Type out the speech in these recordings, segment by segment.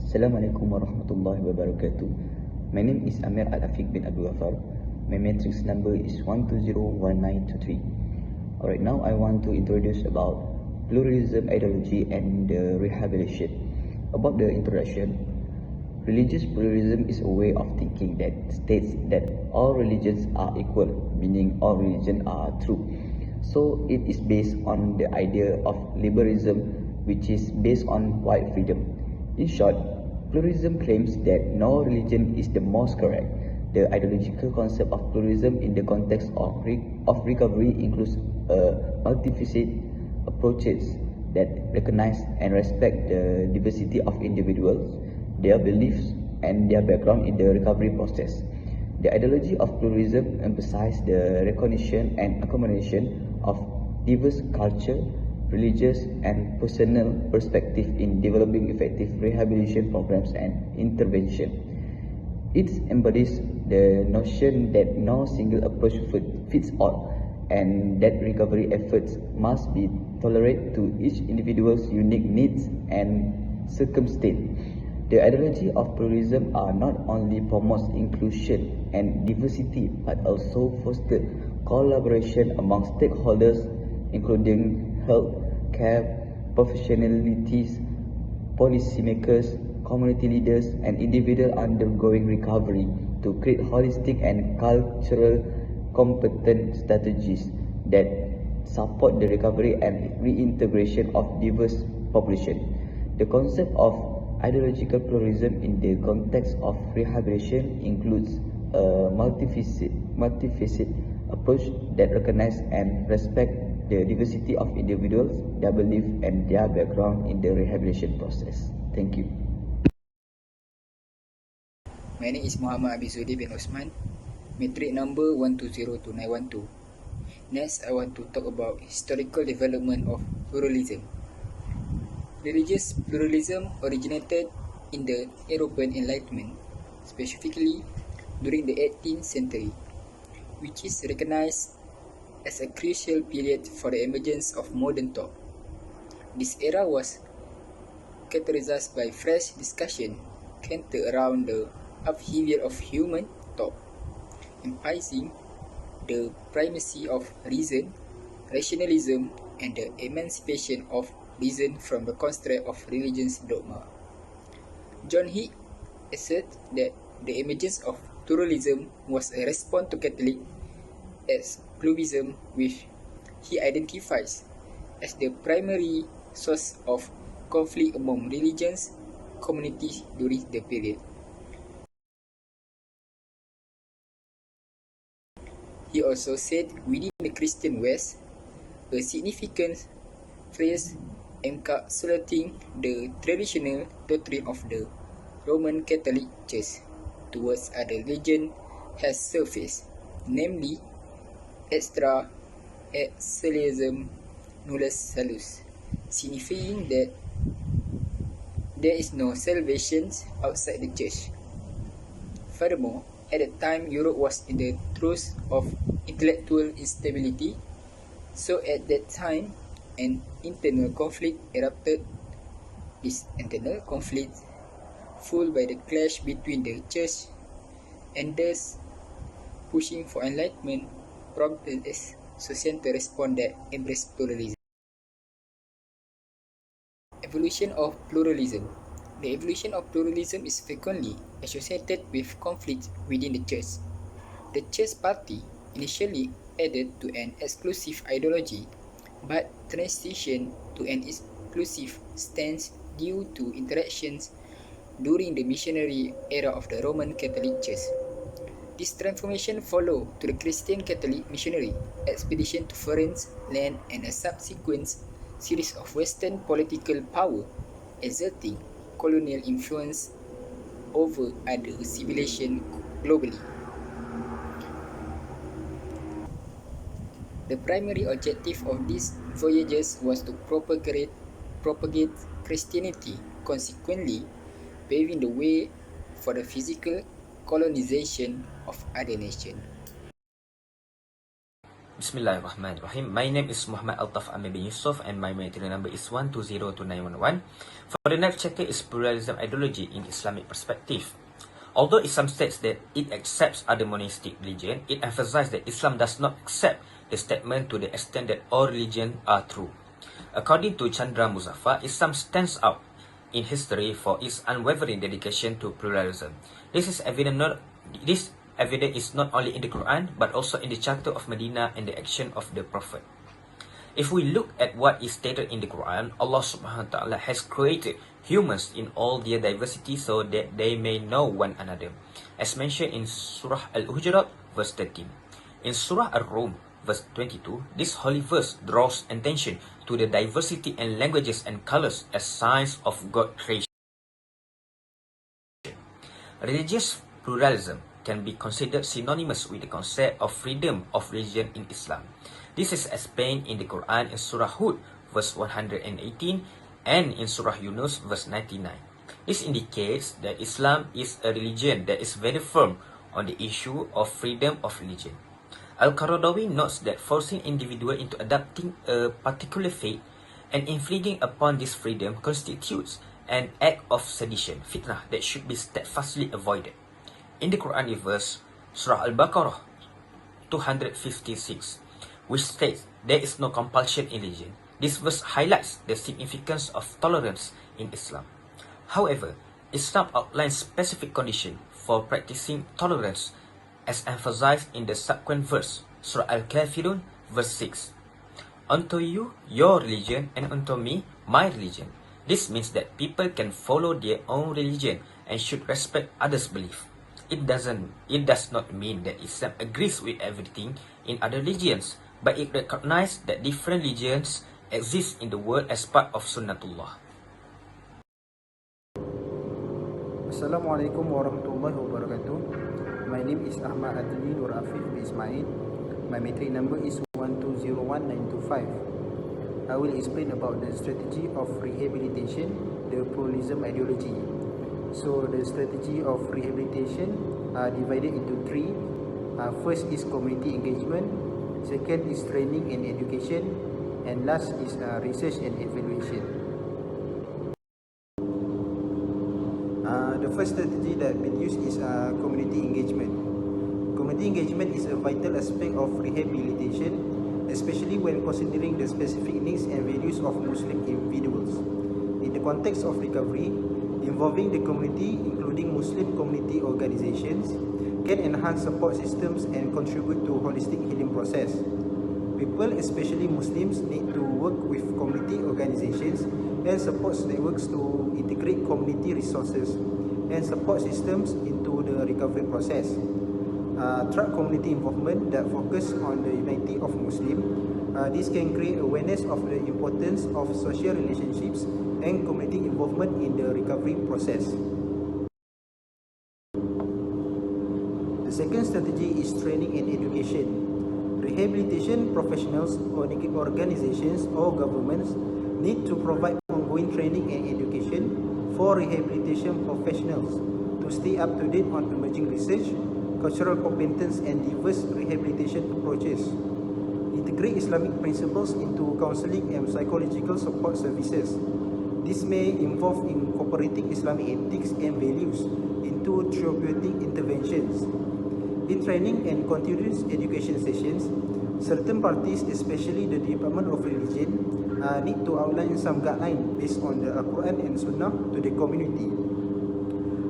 Assalamualaikum warahmatullahi wabarakatuh. My name is Amir Al-Afiq bin Abdul Ghafar. My matrix number is 1201923. Alright, now I want to introduce about pluralism ideology and rehabilitation. About the introduction, religious pluralism is a way of thinking that states that all religions are equal, meaning all religions are true. So it is based on the idea of liberalism, which is based on wide freedom. In short, pluralism claims that no religion is the most correct. The ideological concept of pluralism in the context of recovery includes multifaceted approaches that recognize and respect the diversity of individuals, their beliefs, and their background in the recovery process. The ideology of pluralism emphasizes the recognition and accommodation of diverse culture, religious, and personal perspective in developing effective rehabilitation programs and intervention. It embodies the notion that no single approach fits all, and that recovery efforts must be tolerated to each individual's unique needs and circumstance. The ideology of pluralism are not only promotes inclusion and diversity, but also foster collaboration among stakeholders, including health care professionalities, policymakers, community leaders, and individuals undergoing recovery to create holistic and cultural competent strategies that support the recovery and reintegration of diverse population. The concept of ideological pluralism in the context of rehabilitation includes a multifaceted approach that recognizes and respects the diversity of individuals, their beliefs, and their background in the rehabilitation process. Thank you. My name is Muhammad Abizudi bin Osman, matric number 1202912. Next, I want to talk about historical development of pluralism. Religious pluralism originated in the European Enlightenment, specifically during the 18th century, which is recognized as a crucial period for the emergence of modern thought. This era was characterized by fresh discussion centered around the upheaval of human thought, emphasizing the primacy of reason, rationalism, and the emancipation of reason from the constraint of religion's dogma. John Hick asserts that the emergence of pluralism was a response to Catholic exclusivism, which he identifies as the primary source of conflict among religious communities during the period. He also said within the Christian West, a significant phrase encapsulating the traditional doctrine of the Roman Catholic Church towards other religions has surfaced, namely extra excelsium nullus salus, signifying that there is no salvation outside the church. Furthermore, at the time Europe was in the throes of intellectual instability, so at that time an internal conflict erupted. This internal conflict, fueled by the clash between the church and thus pushing for enlightenment, prompted a societal response that embraced pluralism. Evolution of pluralism. The evolution of pluralism is frequently associated with conflict within the church. The church party initially adhered to an exclusive ideology, but transitioned to an inclusive stance due to interactions during the missionary era of the Roman Catholic Church. This transformation followed to the Christian Catholic missionary expedition to foreign land and a subsequent series of Western political power exerting colonial influence over other civilizations globally. The primary objective of these voyages was to propagate Christianity, consequently paving the way for the physical colonization of other nations. Bismillahirrahmanirrahim. My name is Muhammad Altaf Amir bin Yusuf and my material number is 1202911. For the next chapter is Pluralism Ideology in Islamic Perspective. Although Islam states that it accepts other monistic religion, it emphasizes that Islam does not accept the statement to the extent that all religions are true. According to Chandra Muzaffar, Islam stands out in history for its unwavering dedication to pluralism. This evidence is not only in the Quran but also in the Charter of Medina and the action of the Prophet. If we look at what is stated in the Quran, Allah subhanahu wa ta'ala has created humans in all their diversity so that they may know one another, as mentioned in Surah Al-Hujurat verse 13. In Surah Ar-Rum verse 22, this holy verse draws attention to the diversity in languages and colors as signs of God's creation. Religious pluralism can be considered synonymous with the concept of freedom of religion in Islam. This is explained in the Quran in Surah Hud verse 118 and in Surah Yunus verse 99. This indicates that Islam is a religion that is very firm on the issue of freedom of religion. Al-Qaradawi notes that forcing individuals into adopting a particular faith and infringing upon this freedom constitutes an act of sedition, fitnah, that should be steadfastly avoided. In the Quranic verse, Surah Al-Baqarah 256, which states there is no compulsion in religion, this verse highlights the significance of tolerance in Islam. However, Islam outlines specific conditions for practicing tolerance as emphasized in the subsequent verse, Surah Al-Kafirun verse 6. Unto you, your religion, and unto me, my religion. This means that people can follow their own religion and should respect others' belief. It does not mean that Islam agrees with everything in other religions, but it recognizes that different religions exist in the world as part of Sunnatullah. Assalamualaikum warahmatullahi wabarakatuh. My name is Ahmad Adli Nur Afif bin Ismail. My metric number is 1201925. I will explain about the strategy of rehabilitation, the pluralism ideology. So the strategy of rehabilitation are divided into three. First is community engagement, second is training and education, and last is research and evaluation. The first strategy that been used is community engagement. Community engagement is a vital aspect of rehabilitation, especially when considering the specific needs and values of Muslim individuals. In the context of recovery, involving the community, including Muslim community organizations, can enhance support systems and contribute to holistic healing process. People, especially Muslims, need to work with community organizations and support networks to integrate community resources and support systems into the recovery process. Through community involvement that focus on the unity of Muslims, this can create awareness of the importance of social relationships and community involvement in the recovery process. The second strategy is training and education. Rehabilitation professionals, organizations or governments need to provide ongoing training and education for rehabilitation professionals to stay up to date on emerging research, cultural competence and diverse rehabilitation approaches. Integrate Islamic principles into counseling and psychological support services. This may involve incorporating Islamic ethics and values into therapeutic interventions. In training and continuous education sessions, certain parties, especially the Department of Religion, need to outline some guidelines based on the Quran and Sunnah to the community.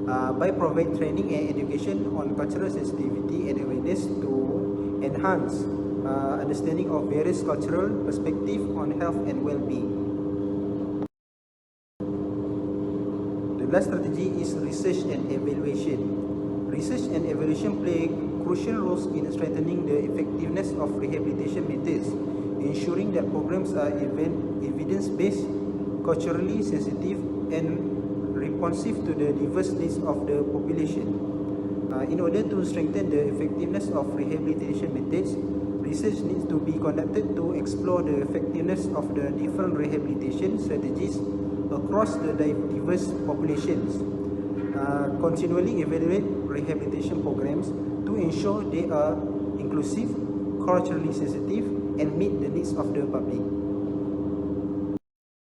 By providing training and education on cultural sensitivity and awareness to enhance understanding of various cultural perspectives on health and well-being. The last strategy is research and evaluation. Research and evaluation play crucial roles in strengthening the effectiveness of rehabilitation methods, ensuring that programs are evidence-based, culturally sensitive, and responsive to the diverse needs of the population. In order to strengthen the effectiveness of rehabilitation methods, research needs to be conducted to explore the effectiveness of the different rehabilitation strategies across the diverse populations. Continually evaluate rehabilitation programs to ensure they are inclusive, culturally sensitive, and meet the needs of the public.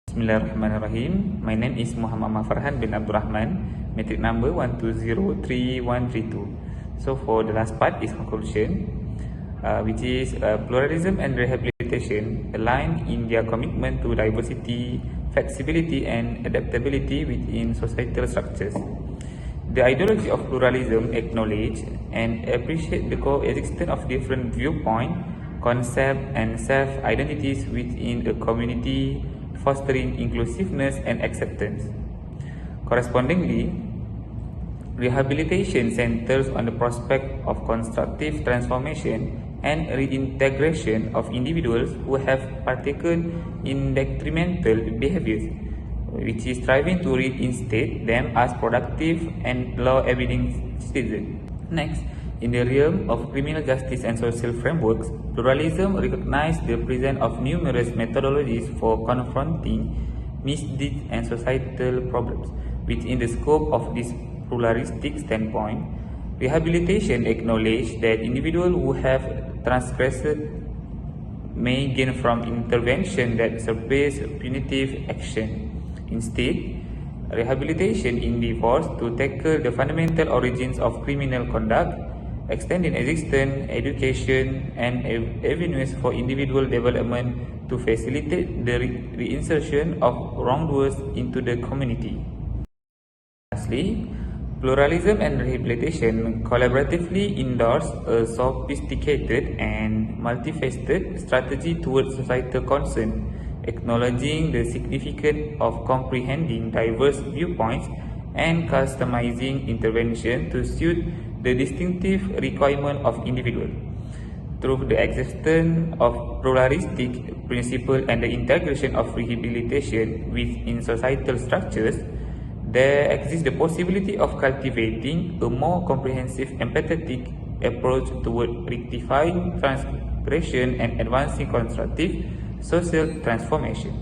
Bismillahirrahmanirrahim. My name is Muhammad Farhan bin Abdul Rahman, metric number 1203132. So for the last part is conclusion, which is pluralism and rehabilitation align in their commitment to diversity, flexibility and adaptability within societal structures. The ideology of pluralism acknowledge and appreciate the coexistence of different viewpoints, concepts and self-identities within a community, fostering inclusiveness and acceptance. Correspondingly, rehabilitation centers on the prospect of constructive transformation and reintegration of individuals who have partaken in detrimental behaviors, which is striving to reinstate them as productive and law-abiding citizens. Next, in the realm of criminal justice and social frameworks, pluralism recognizes the presence of numerous methodologies for confronting misdeeds and societal problems. Within the scope of this pluralistic standpoint, rehabilitation acknowledges that individuals who have transgressed may gain from intervention that surpass punitive action. Instead, rehabilitation endeavors to tackle the fundamental origins of criminal conduct, extending existence, education, and avenues for individual development to facilitate the reinsertion of wrongdoers into the community. Lastly, pluralism and rehabilitation collaboratively endorse a sophisticated and multifaceted strategy towards societal concern, acknowledging the significance of comprehending diverse viewpoints and customizing intervention to suit the distinctive requirement of individuals. Through the existence of pluralistic principles and the integration of rehabilitation within societal structures, there exists the possibility of cultivating a more comprehensive, empathetic approach toward rectifying transgression and advancing constructive social transformation.